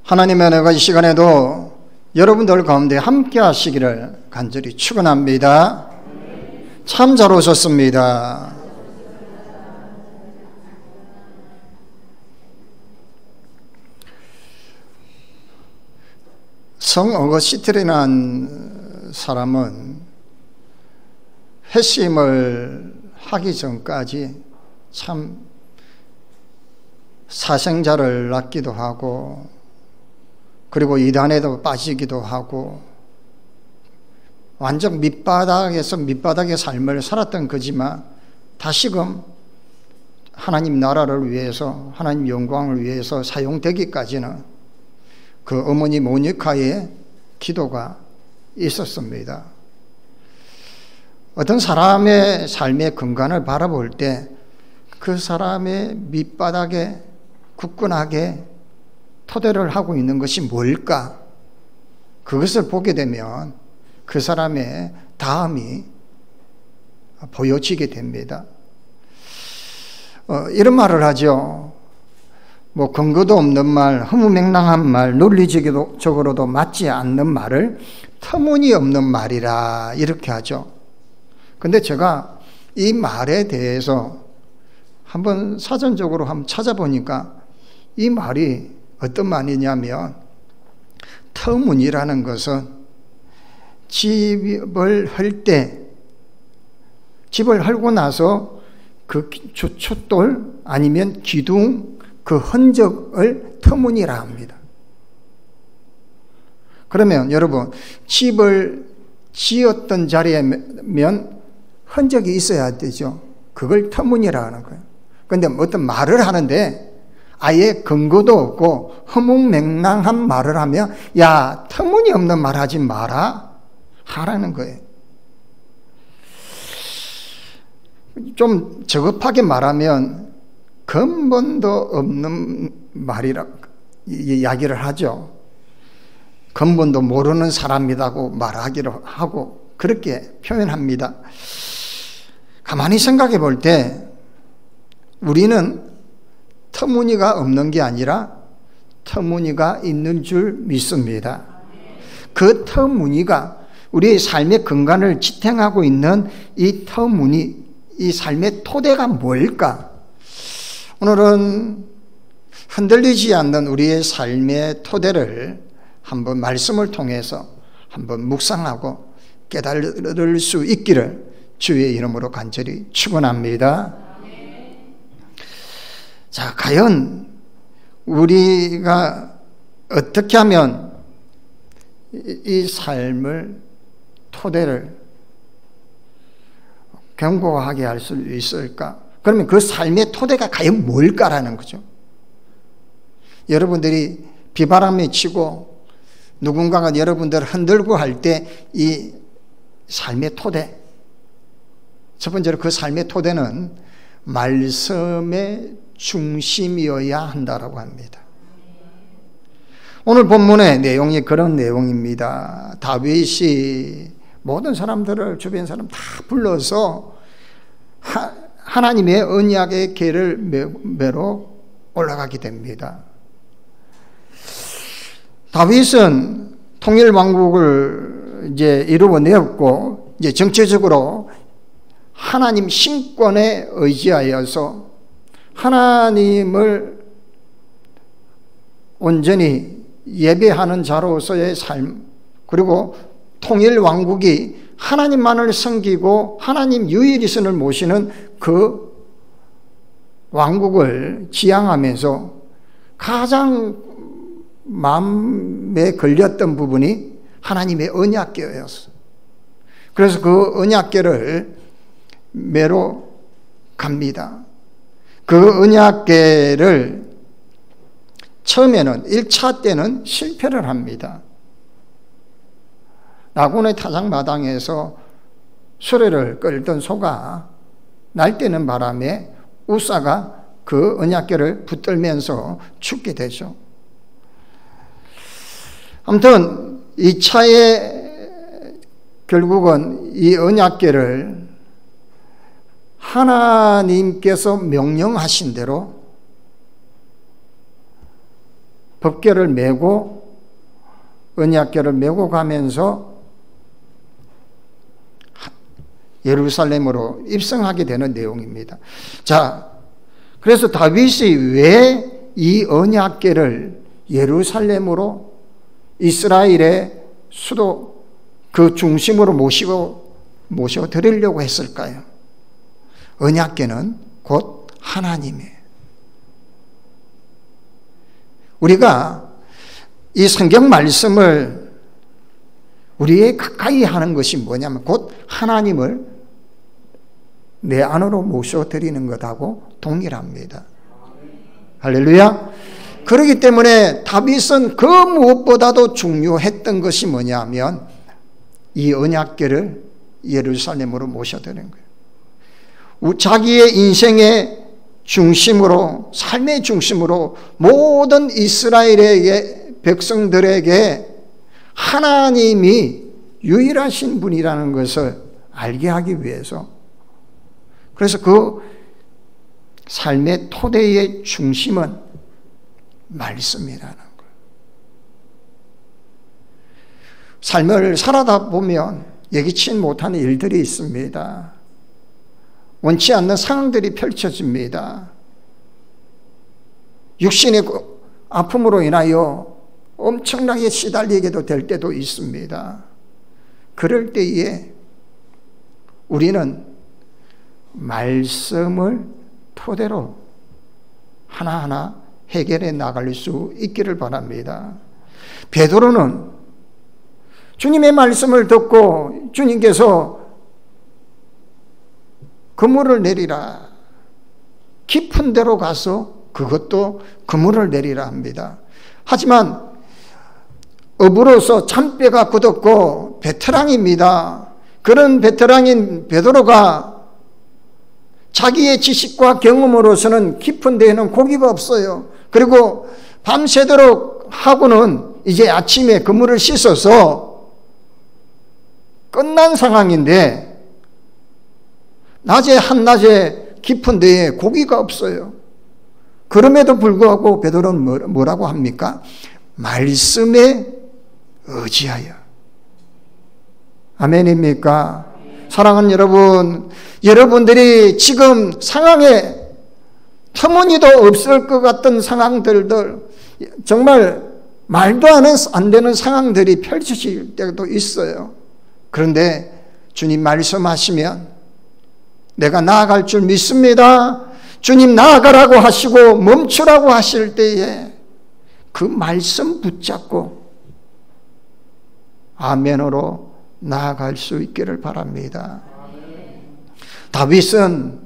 하나님의 은혜가 이 시간에도 여러분들 가운데 함께 하시기를 간절히 축원합니다. 참 잘 오셨습니다. 성 어거스틴이라는 사람은 회심을 하기 전까지 참 사생자를 낳기도 하고, 그리고 이단에도 빠지기도 하고, 완전 밑바닥의 삶을 살았던 거지만 다시금 하나님 나라를 위해서, 하나님 영광을 위해서 사용되기까지는 그 어머니 모니카의 기도가 있었습니다. 어떤 사람의 삶의 근간을 바라볼 때 그 사람의 밑바닥에 굳건하게 토대를 하고 있는 것이 뭘까? 그것을 보게 되면 그 사람의 다음이 보여지게 됩니다. 이런 말을 하죠. 근거도 없는 말, 허무맹랑한 말, 논리적으로도 맞지 않는 말을 터무니없는 말이라 이렇게 하죠. 근데 제가 이 말에 대해서 한번 사전적으로 한번 찾아보니까 이 말이 어떤 말이냐면, 터무니라는 것은 집을 헐고 나서 그 주춧돌 아니면 기둥 그 흔적을 터무니라 합니다. 그러면 여러분, 집을 지었던 자리에면 흔적이 있어야 되죠. 그걸 터무니라 하는 거예요. 그런데 어떤 말을 하는데 아예 근거도 없고 허무맹랑한 말을 하면 야, 터무니없는 말 하지 마라 하라는 거예요. 좀 저급하게 말하면 근본도 없는 말이라 이야기를 하죠. 근본도 모르는 사람이라고 말하기를 하고 그렇게 표현합니다. 가만히 생각해 볼 때 우리는 터무니가 없는 게 아니라 터무니가 있는 줄 믿습니다. 그 터무니가 우리의 삶의 근간을 지탱하고 있는 이 터무니, 이 삶의 토대가 뭘까? 오늘은 흔들리지 않는 우리의 삶의 토대를 한번 말씀을 통해서 한번 묵상하고 깨달을 수 있기를 주의 이름으로 간절히 축원합니다. 자, 과연 우리가 어떻게 하면 이 삶을 토대를 견고하게 할 수 있을까? 그러면 그 삶의 토대가 과연 뭘까라는 거죠. 여러분들이 비바람이 치고 누군가가 여러분들을 흔들고 할 때 이 삶의 토대, 첫 번째로 그 삶의 토대는 말씀의 중심이어야 한다라고 합니다. 오늘 본문의 내용이 그런 내용입니다. 다윗이 모든 사람들을, 주변 사람 다 불러서 하나님의 언약의 궤를 매러 올라가게 됩니다. 다윗은 통일 왕국을 이제 이루어내었고, 이제 정체적으로 하나님 신권에 의지하여서 하나님을 온전히 예배하는 자로서의 삶, 그리고 통일 왕국이 하나님만을 섬기고 하나님 유일이신을 모시는 그 왕국을 지향하면서 가장 마음에 걸렸던 부분이 하나님의 언약궤였어요. 그래서 그 언약궤를 매러 갑니다. 그 언약궤를 처음에는 1차 때는 실패를 합니다. 나곤의 타작마당에서 수레를 끌던 소가 날뛰는 바람에 우사가 그 언약궤를 붙들면서 죽게 되죠. 아무튼 2차에 결국은 이 언약궤를 하나님께서 명령하신 대로 법궤를 메고 언약궤를 메고 가면서 예루살렘으로 입성하게 되는 내용입니다. 자, 그래서 다윗이 왜 이 언약궤를 예루살렘으로 이스라엘의 수도 그 중심으로 모셔 드리려고 했을까요? 언약궤는 곧 하나님이에요. 우리가 이 성경 말씀을 우리의 가까이 하는 것이 뭐냐면 곧 하나님을 내 안으로 모셔드리는 것하고 동일합니다. 할렐루야. 그렇기 때문에 다윗은 그 무엇보다도 중요했던 것이 뭐냐면 이 언약궤를 예루살렘으로 모셔드리는 거예요. 자기의 인생의 중심으로, 삶의 중심으로 모든 이스라엘의 백성들에게 하나님이 유일하신 분이라는 것을 알게 하기 위해서, 그래서 그 삶의 토대의 중심은 말씀이라는 거예요. 삶을 살아다 보면 예기치 못하는 일들이 있습니다. 원치 않는 상황들이 펼쳐집니다. 육신의 아픔으로 인하여 엄청나게 시달리게도 될 때도 있습니다. 그럴 때에 우리는 말씀을 토대로 하나하나 해결해 나갈 수 있기를 바랍니다. 베드로는 주님의 말씀을 듣고 주님께서 그물을 내리라, 깊은 데로 가서 그것도 그물을 내리라 합니다. 하지만 업으로서 잔뼈가 굳었고 베테랑입니다. 그런 베테랑인 베드로가 자기의 지식과 경험으로서는 깊은 데에는 고기가 없어요. 그리고 밤새도록 하고는 이제 아침에 그물을 씻어서 끝난 상황인데 낮에 한낮에 깊은 데에 고기가 없어요. 그럼에도 불구하고 베드로는 뭐라고 합니까? 말씀에 의지하여. 아멘입니까? 사랑하는 여러분, 여러분들이 지금 상황에 터무니도 없을 것 같은 상황들도 정말 말도 안 되는 상황들이 펼쳐질 때도 있어요. 그런데 주님 말씀하시면 내가 나아갈 줄 믿습니다. 주님 나아가라고 하시고 멈추라고 하실 때에 그 말씀 붙잡고 아멘으로 나아갈 수 있기를 바랍니다. 다윗은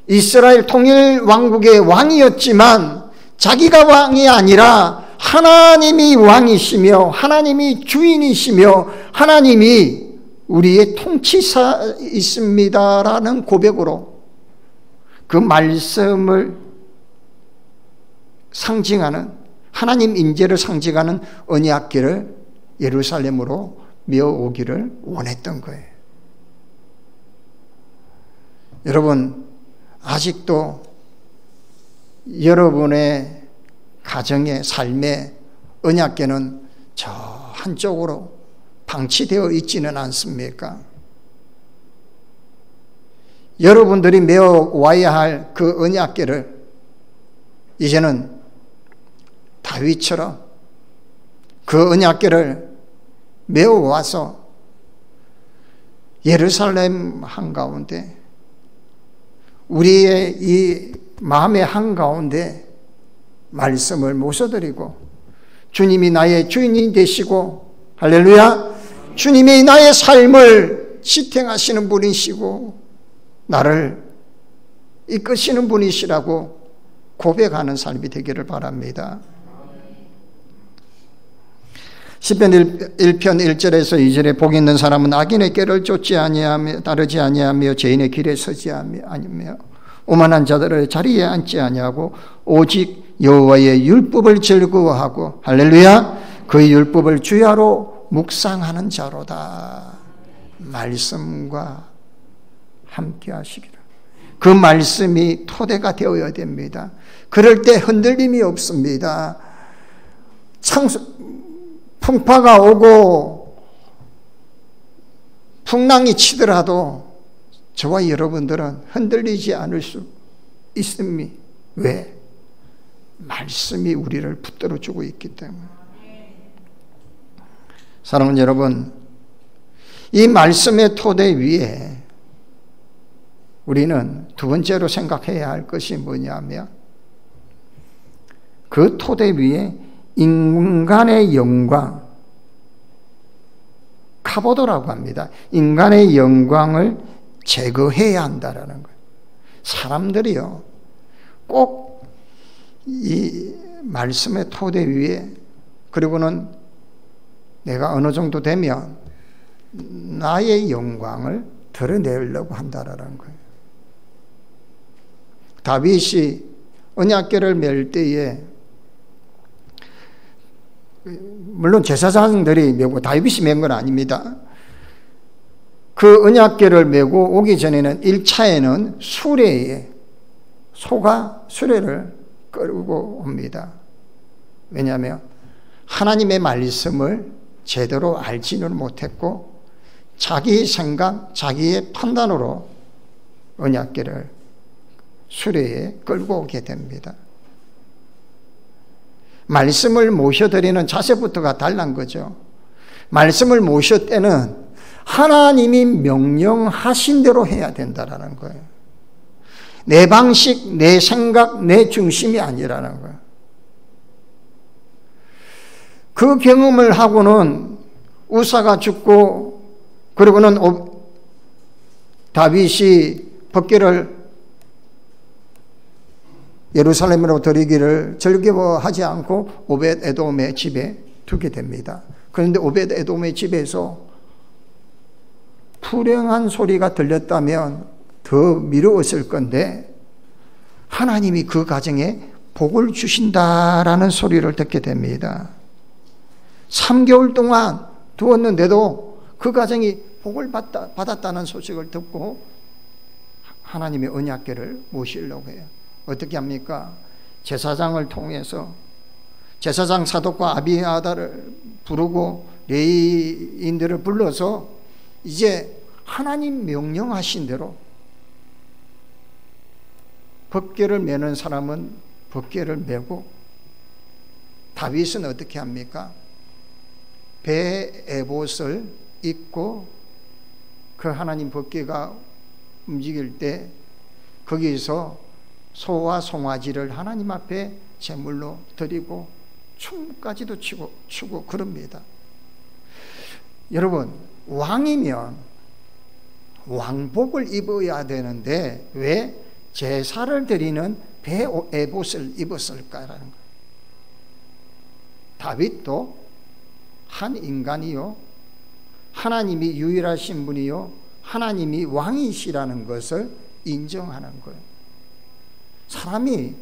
이스라엘 통일 왕국의 왕이었지만 자기가 왕이 아니라 하나님이 왕이시며 하나님이 주인이시며 하나님이 우리의 통치사이십니다라는 고백으로 그 말씀을 상징하는 하나님 인재를 상징하는 언약궤를 예루살렘으로 메어오기를 원했던 거예요. 여러분, 아직도 여러분의 가정의 삶의 언약궤는 저 한쪽으로 방치되어 있지는 않습니까? 여러분들이 메어와야 할 그 언약궤를 이제는 다윗처럼 그 언약궤를 메어와서 예루살렘 한가운데 우리의 이 마음의 한가운데 말씀을 모셔드리고 주님이 나의 주인이 되시고 할렐루야, 주님이 나의 삶을 지탱하시는 분이시고 나를 이끄시는 분이시라고 고백하는 삶이 되기를 바랍니다. 시편 1편 1절에서 2절에 복 있는 사람은 악인의 꾀를 쫓지 아니하며 따르지 아니하며 죄인의 길에 서지 아니하며 오만한 자들의 자리에 앉지 아니하고 오직 여호와의 율법을 즐거워하고 할렐루야, 그 율법을 주야로 묵상하는 자로다. 말씀과 함께 하시기를. 그 말씀이 토대가 되어야 됩니다. 그럴 때 흔들림이 없습니다. 풍파가 오고 풍랑이 치더라도 저와 여러분들은 흔들리지 않을 수 있습니다. 왜? 말씀이 우리를 붙들어주고 있기 때문에. 사랑하는 여러분, 이 말씀의 토대 위에 우리는 두 번째로 생각해야 할 것이 뭐냐면, 그 토대 위에 인간의 영광, 카보도라고 합니다. 인간의 영광을 제거해야 한다라는 거예요. 사람들이요, 꼭 이 말씀의 토대 위에, 그리고는 내가 어느 정도 되면 나의 영광을 드러내려고 한다라는 거예요. 다윗이 언약궤를 맬 때에, 물론 제사장들이 메고 다윗이 맨 건 아닙니다. 그 언약궤를 메고 오기 전에는 1차에는 수레에 소가 수레를 끌고 옵니다. 왜냐하면 하나님의 말씀을 제대로 알지는 못했고 자기의 생각, 자기의 판단으로 언약궤를 수레에 끌고 오게 됩니다. 말씀을 모셔드리는 자세부터가 달란 거죠. 말씀을 모실 때는 하나님이 명령하신 대로 해야 된다는 거예요. 내 방식, 내 생각, 내 중심이 아니라는 거예요. 그 경험을 하고는 우사가 죽고, 그리고는 다윗이 법궤를 예루살렘으로 드리기를 즐거워하지 않고 오벳 에돔의 집에 두게 됩니다. 그런데 오벳 에돔의 집에서 불행한 소리가 들렸다면 더 미루었을 건데 하나님이 그 가정에 복을 주신다라는 소리를 듣게 됩니다. 3개월 동안 두었는데도 그 가정이 복을 받았다는 소식을 듣고 하나님의 언약궤를 모시려고 해요. 어떻게 합니까? 제사장을 통해서 제사장 사독과 아비아달을 부르고 레위인들을 불러서 이제 하나님 명령하신 대로 법궤를 메는 사람은 법궤를 메고, 다윗은 어떻게 합니까? 배 에봇을 입고 그 하나님 법궤가 움직일 때 거기서 소와 송아지를 하나님 앞에 제물로 드리고 춤까지도 추고 그럽니다. 여러분, 왕이면 왕복을 입어야 되는데 왜 제사를 드리는 배 에봇을 입었을까라는 거예요. 다윗도 한 인간이요, 하나님이 유일하신 분이요, 하나님이 왕이시라는 것을 인정하는 거예요. 사람이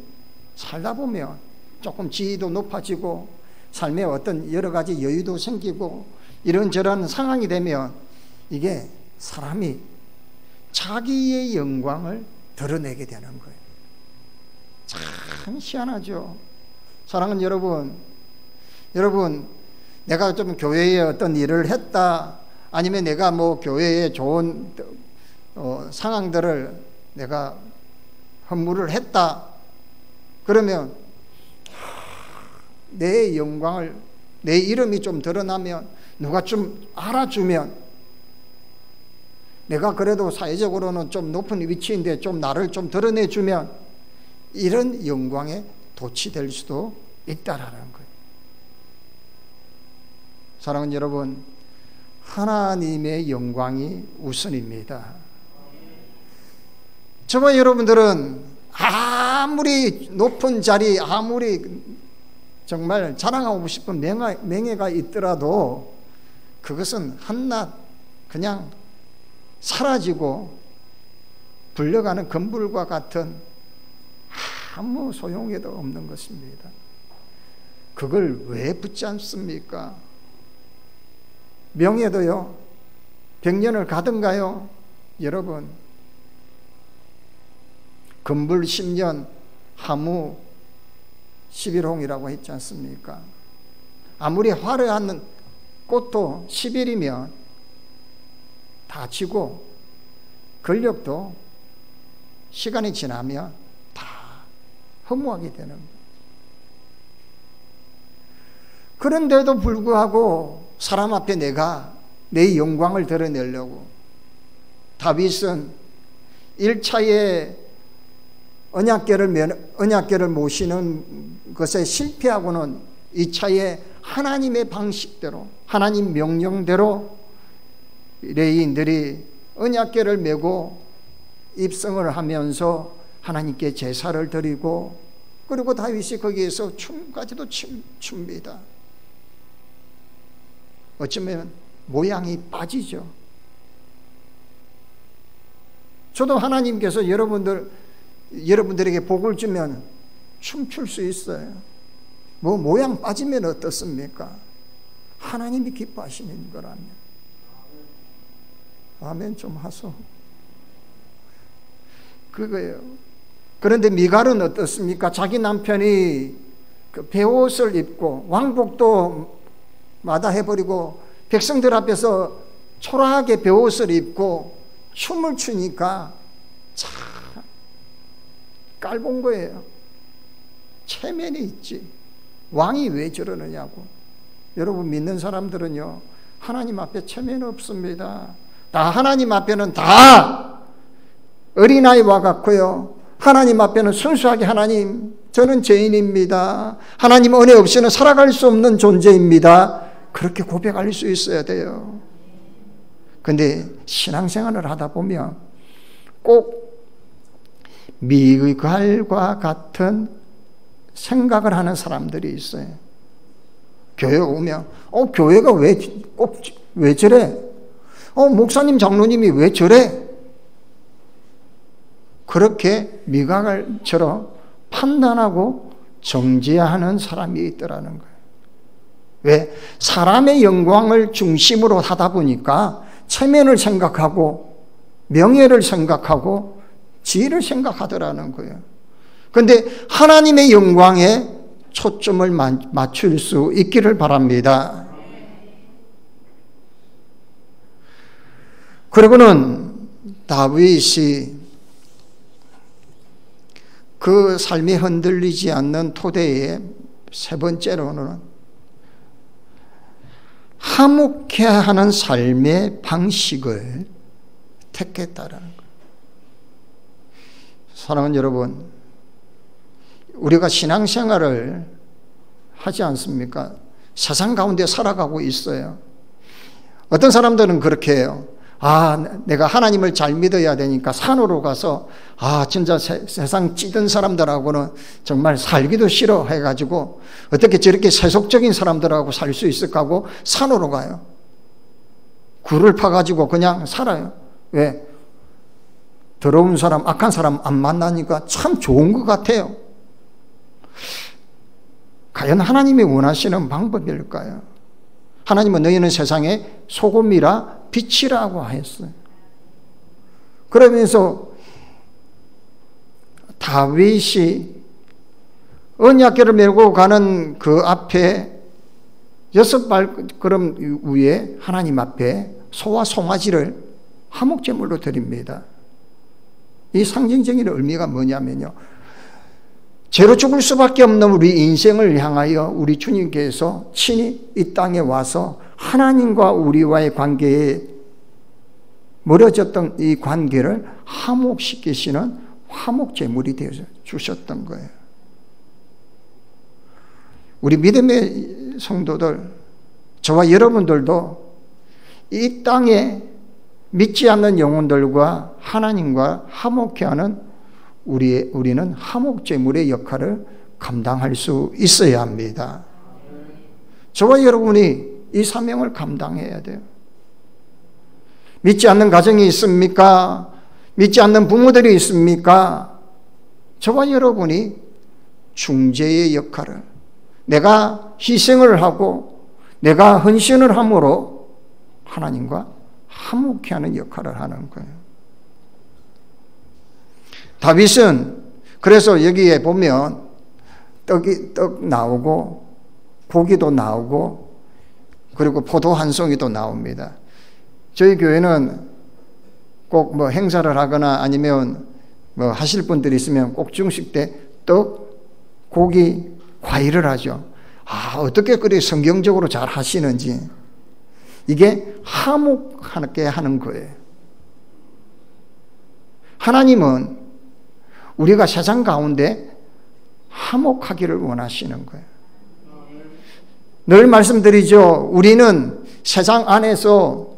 살다 보면 조금 지위도 높아지고 삶에 어떤 여러 가지 여유도 생기고 이런저런 상황이 되면 이게 사람이 자기의 영광을 드러내게 되는 거예요. 참 희한하죠. 사랑하는 여러분, 내가 좀 교회에 어떤 일을 했다, 아니면 내가 뭐 교회에 좋은 상황들을 내가 헌물을 했다, 그러면 내 영광을, 내 이름이 좀 드러나면, 누가 좀 알아주면, 내가 그래도 사회적으로는 좀 높은 위치인데 좀 나를 좀 드러내주면 이런 영광에 도취될 수도 있다라는 거예요. 사랑하는 여러분, 하나님의 영광이 우선입니다. 저와 여러분들은 아무리 높은 자리, 아무리 정말 자랑하고 싶은 명예가 있더라도 그것은 한낱 그냥 사라지고 불려가는 금불과 같은 아무 소용에도 없는 것입니다. 그걸 왜 붙잡습니까? 명예도요, 100년을 가든가요? 여러분, 금불 10년, 하무 11홍이라고 했지 않습니까? 아무리 화려한 꽃도 10일이면 다 지고 권력도 시간이 지나면 다 허무하게 되는 거예요. 그런데도 불구하고 사람 앞에 내가 내 영광을 드러내려고 다윗은 1차에 언약궤를 모시는 것에 실패하고는 2차에 하나님의 방식대로 하나님 명령대로 레위인들이 언약궤를 메고 입성을 하면서 하나님께 제사를 드리고 그리고 다윗이 거기에서 춤까지도 춥니다. 어쩌면 모양이 빠지죠. 저도 하나님께서 여러분들에게 복을 주면 춤출 수 있어요. 뭐 모양 빠지면 어떻습니까? 하나님이 기뻐하시는 거라면. 아멘 좀 하소. 그거예요. 그런데 미갈은 어떻습니까? 자기 남편이 그 베옷을 입고 왕복도 마다해버리고 백성들 앞에서 초라하게 베옷을 입고 춤을 추니까 참 깔본 거예요. 체면이 있지. 왕이 왜 저러느냐고. 여러분 믿는 사람들은요 하나님 앞에 체면 없습니다. 다 하나님 앞에는 다 어린아이와 같고요. 하나님 앞에는 순수하게 하나님 저는 죄인입니다. 하나님 은혜 없이는 살아갈 수 없는 존재입니다. 그렇게 고백할 수 있어야 돼요. 근데 신앙생활을 하다 보면 꼭 미갈과 같은 생각을 하는 사람들이 있어요. 교회 오면 교회가 왜 저래? 목사님 장로님이 왜 저래? 그렇게 미갈처럼 판단하고 정죄하는 사람이 있더라는 거예요. 왜? 사람의 영광을 중심으로 하다 보니까 체면을 생각하고 명예를 생각하고 지위를 생각하더라는 거예요. 그런데 하나님의 영광에 초점을 맞출 수 있기를 바랍니다. 그리고는 다윗이 그 삶이 흔들리지 않는 토대에 세 번째로는 화목해 하는 삶의 방식을 택했다라는 거예요. 사랑하는 여러분, 우리가 신앙생활을 하지 않습니까? 세상 가운데 살아가고 있어요. 어떤 사람들은 그렇게 해요. 내가 하나님을 잘 믿어야 되니까 산으로 가서 진짜 세상 찌든 사람들하고는 정말 살기도 싫어 해가지고 어떻게 저렇게 세속적인 사람들하고 살 수 있을까 하고 산으로 가요. 굴을 파가지고 그냥 살아요. 왜? 더러운 사람, 악한 사람 안 만나니까 참 좋은 것 같아요. 과연 하나님이 원하시는 방법일까요? 하나님은 너희는 세상의 소금이라 빛이라고 했어요. 그러면서 다윗이 언약궤를 메고 가는 그 앞에 6발걸음 위에 하나님 앞에 소와 송아지를 화목제물로 드립니다. 이 상징적인 의미가 뭐냐면요, 죄로 죽을 수밖에 없는 우리 인생을 향하여 우리 주님께서 친히 이 땅에 와서 하나님과 우리와의 관계에 멀어졌던 이 관계를 화목시키시는 화목제물이 되어서 주셨던 거예요. 우리 믿음의 성도들, 저와 여러분들도 이 땅에 믿지 않는 영혼들과 하나님과 화목해 하는 우리는 화목제물의 역할을 감당할 수 있어야 합니다. 저와 여러분이 이 사명을 감당해야 돼요. 믿지 않는 가정이 있습니까? 믿지 않는 부모들이 있습니까? 저와 여러분이 중재의 역할을, 내가 희생을 하고 내가 헌신을 함으로 하나님과 화목해 하는 역할을 하는 거예요. 다윗은 그래서 여기에 보면 떡 나오고 고기도 나오고 그리고 포도 한 송이도 나옵니다. 저희 교회는 꼭 뭐 행사를 하거나 아니면 뭐 하실 분들이 있으면 꼭 중식 때 떡, 고기, 과일을 하죠. 어떻게 그리 성경적으로 잘 하시는지. 이게 화목하게 하는 거예요. 하나님은 우리가 세상 가운데 화목하기를 원하시는 거예요. 늘 말씀드리죠. 우리는 세상 안에서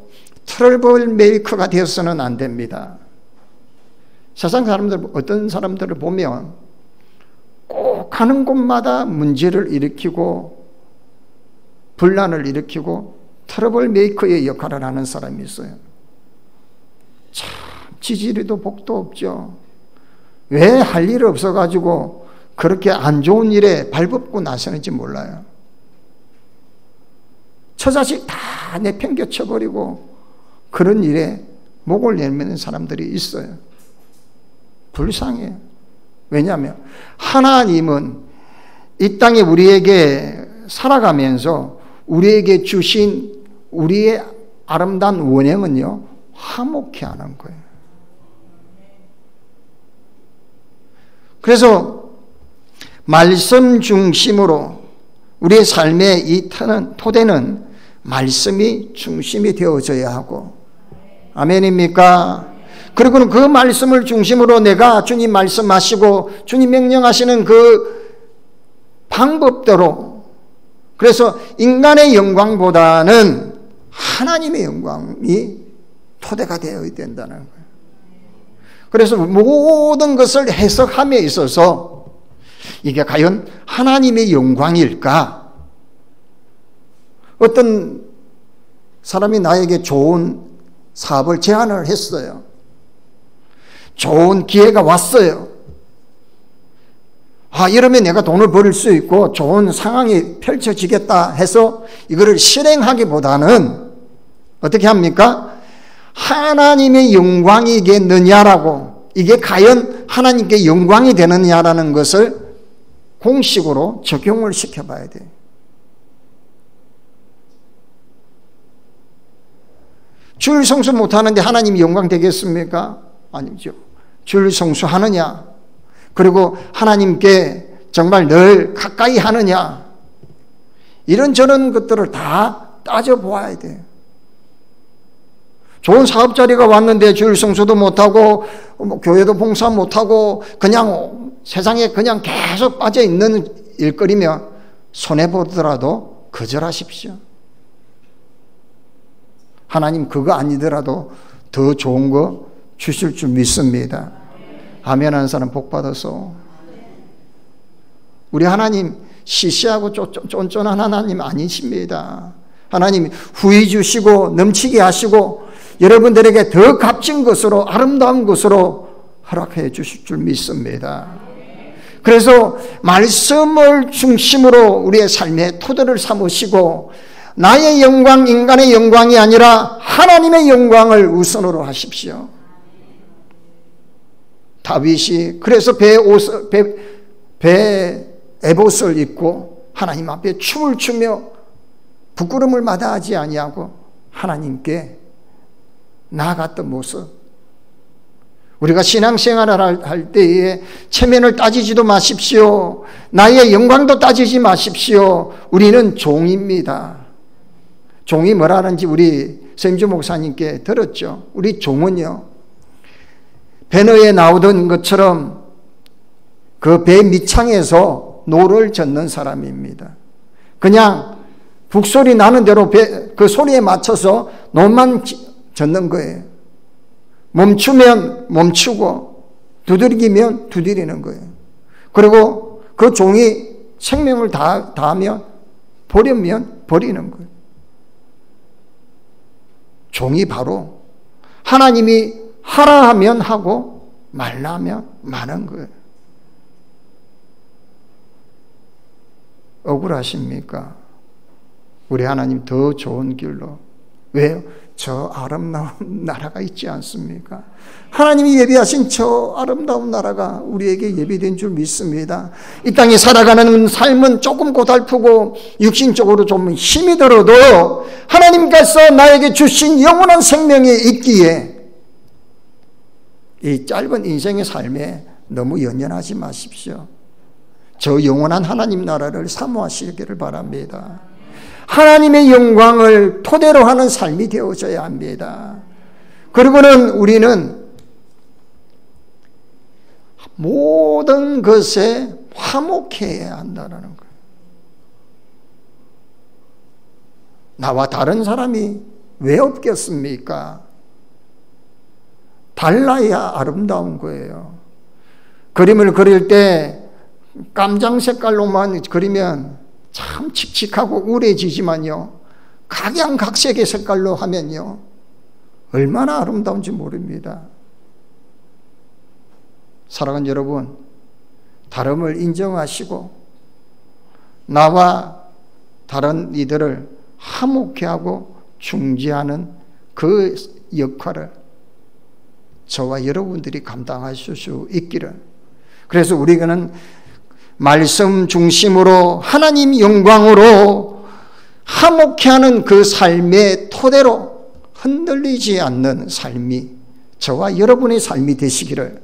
트러블 메이커가 되어서는 안 됩니다. 세상 사람들, 어떤 사람들을 보면 꼭 가는 곳마다 문제를 일으키고 분란을 일으키고 트러블 메이커의 역할을 하는 사람이 있어요. 참 지지리도 복도 없죠. 왜 할 일 없어가지고 그렇게 안 좋은 일에 발벗고 나서는지 몰라요. 처자식 다 내팽겨쳐버리고 그런 일에 목을 내미는 사람들이 있어요. 불쌍해요. 왜냐하면 하나님은 이 땅에 우리에게 살아가면서 우리에게 주신 우리의 아름다운 원형은요, 화목해 하는 거예요. 그래서 말씀 중심으로 우리의 삶의 이 토대는 말씀이 중심이 되어져야 하고, 아멘입니까? 그리고 그 말씀을 중심으로 내가 주님 말씀하시고 주님 명령하시는 그 방법대로, 그래서 인간의 영광보다는 하나님의 영광이 토대가 되어야 된다는 거예요. 그래서 모든 것을 해석함에 있어서 이게 과연 하나님의 영광일까? 어떤 사람이 나에게 좋은 사업을 제안을 했어요. 좋은 기회가 왔어요. 이러면 내가 돈을 벌 수 있고 좋은 상황이 펼쳐지겠다 해서 이거를 실행하기보다는 어떻게 합니까? 하나님의 영광이겠느냐라고, 이게 과연 하나님께 영광이 되느냐라는 것을 공식으로 적용을 시켜봐야 돼요. 주일 성수 못하는데 하나님이 영광 되겠습니까? 아니죠. 주일 성수하느냐, 그리고 하나님께 정말 늘 가까이 하느냐, 이런저런 것들을 다 따져보아야 돼요. 좋은 사업자리가 왔는데 주일 성수도 못하고 교회도 봉사 못하고 그냥 세상에 그냥 계속 빠져있는 일거리면 손해보더라도 거절하십시오. 하나님 그거 아니더라도 더 좋은 거 주실 줄 믿습니다. 아멘 하는 사람 복 받아서. 우리 하나님 시시하고 쫀쫀한 하나님 아니십니다. 하나님 후히 주시고 넘치게 하시고 여러분들에게 더 값진 것으로 아름다운 것으로 허락해 주실 줄 믿습니다. 그래서 말씀을 중심으로 우리의 삶의 토대를 삼으시고 나의 영광, 인간의 영광이 아니라 하나님의 영광을 우선으로 하십시오. 다윗이 그래서 배에 에봇을 입고 하나님 앞에 춤을 추며 부끄러움을 마다하지 아니하고 하나님께 나아갔던 모습. 우리가 신앙생활을 할 때에 체면을 따지지도 마십시오. 나의 영광도 따지지 마십시오. 우리는 종입니다. 종이 뭐라는지 우리 서임주 목사님께 들었죠. 우리 종은요, 배너에 나오던 것처럼 그 배 밑창에서 노를 젓는 사람입니다. 그냥 북소리 나는 대로 그 소리에 맞춰서 노만 젓는 거예요. 멈추면 멈추고 두드리면 두드리는 거예요. 그리고 그 종이 생명을 다하면 버리면 버리는 거예요. 종이 바로 하나님이 하라 하면 하고 말라 하면 마는 거예요. 억울하십니까? 우리 하나님 더 좋은 길로 왜요? 저 아름다운 나라가 있지 않습니까? 하나님이 예비하신 저 아름다운 나라가 우리에게 예비된 줄 믿습니다. 이 땅에 살아가는 삶은 조금 고달프고 육신적으로 좀 힘이 들어도 하나님께서 나에게 주신 영원한 생명이 있기에 이 짧은 인생의 삶에 너무 연연하지 마십시오. 저 영원한 하나님 나라를 사모하시기를 바랍니다. 하나님의 영광을 토대로 하는 삶이 되어져야 합니다. 그리고는 우리는 모든 것에 화목해야 한다는 거예요. 나와 다른 사람이 왜 없겠습니까? 달라야 아름다운 거예요. 그림을 그릴 때 깜장 색깔로만 그리면 참 칙칙하고 우울해지지만요, 각양각색의 색깔로 하면요 얼마나 아름다운지 모릅니다. 사랑하는 여러분, 다름을 인정하시고 나와 다른 이들을 화목케 하고 중재하는 그 역할을 저와 여러분들이 감당하실 수 있기를. 그래서 우리는 말씀 중심으로 하나님 영광으로 화목케 하는 그 삶의 토대로 흔들리지 않는 삶이 저와 여러분의 삶이 되시기를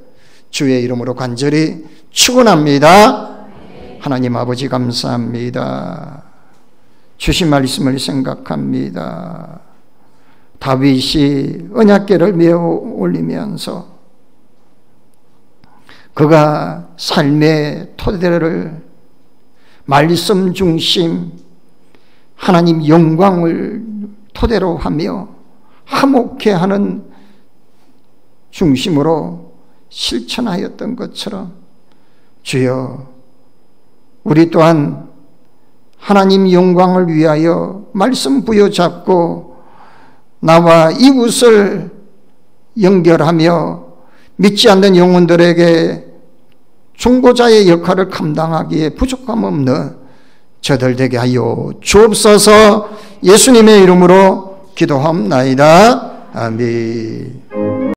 주의 이름으로 간절히 축원합니다. 하나님 아버지 감사합니다. 주신 말씀을 생각합니다. 다윗이 언약궤를 메어 올리면서 그가 삶의 토대를 말씀 중심 하나님 영광을 토대로 하며 화목케 하는 중심으로 실천하였던 것처럼 주여, 우리 또한 하나님 영광을 위하여 말씀 부여잡고 나와 이웃을 연결하며 믿지 않는 영혼들에게 중보자의 역할을 감당하기에 부족함 없는 저들 되게 하여 주옵소서. 예수님의 이름으로 기도합나이다. 아멘.